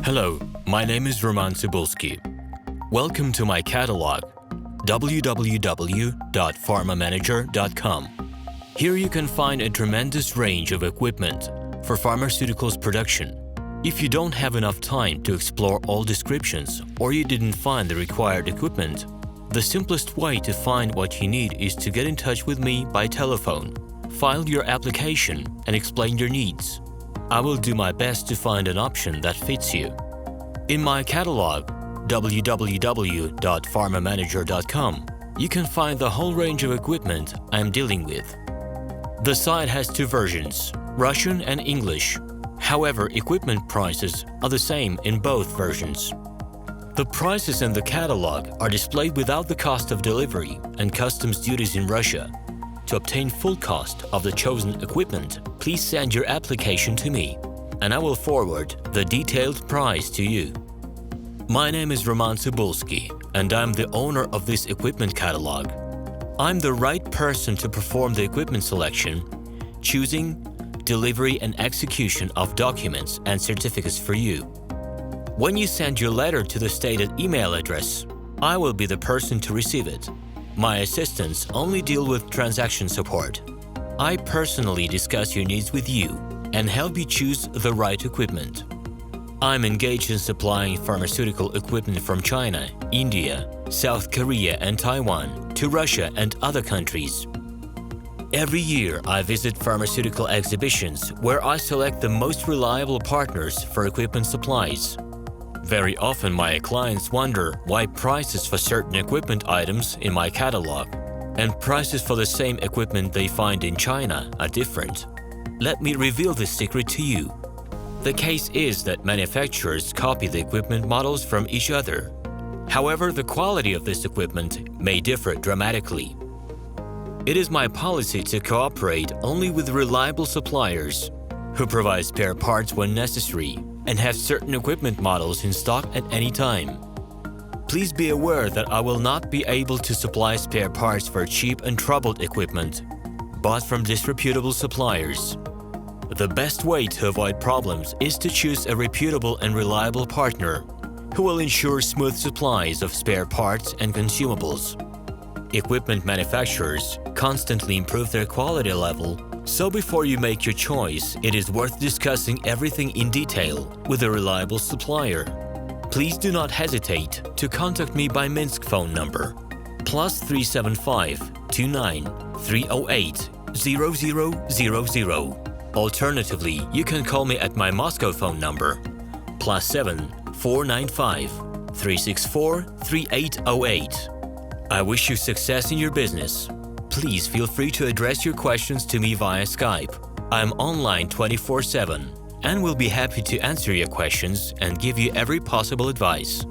Hello, my name is RomanTsibulsky. Welcome to my catalog, www.pharmamanager.com. Here you can find a tremendous range of equipment for pharmaceuticals production. If you don't have enough time to explore all descriptions or you didn't find the required equipment, the simplest way to find what you need is to get in touch with me by telephone, file your application, and explain your needs. I will do my best to find an option that fits you. In my catalog, www.pharmamanager.com, you can find the whole range of equipment I am dealing with. The site has two versions, Russian and English. However, equipment prices are the same in both versions. The prices in the catalog are displayed without the cost of delivery and customs duties in Russia. To obtain full cost of the chosen equipment, please send your application to me, and I will forward the detailed price to you. My name is RomanTsibulsky, and I'm the owner of this equipment catalog. I'm the right person to perform the equipment selection, choosing, delivery and execution of documents and certificates for you. When you send your letter to the stated email address, I will be the person to receive it. My assistants only deal with transaction support. I personally discuss your needs with you and help you choose the right equipment. I'm engaged in supplying pharmaceutical equipment from China, India, South Korea and Taiwan to Russia and other countries. Every year, I visit pharmaceutical exhibitions where I select the most reliable partners for equipment supplies. Very often, my clients wonder why prices for certain equipment items in my catalog and prices for the same equipment they find in China are different. Let me reveal this secret to you. The case is that manufacturers copy the equipment models from each other. However, the quality of this equipment may differ dramatically. It is my policy to cooperate only with reliable suppliers who provide spare parts when necessary and have certain equipment models in stock at any time. Please be aware that I will not be able to supply spare parts for cheap and troubled equipment bought from disreputable suppliers. The best way to avoid problems is to choose a reputable and reliable partner who will ensure smooth supplies of spare parts and consumables. Equipment manufacturers constantly improve their quality level, so before you make your choice, it is worth discussing everything in detail with a reliable supplier. Please do not hesitate to contact me by Minsk phone number +375 29 308 0000. Alternatively, you can call me at my Moscow phone number +7 495 364 3808. I wish you success in your business. Please feel free to address your questions to me via Skype. I'm online 24/7 and will be happy to answer your questions and give you every possible advice.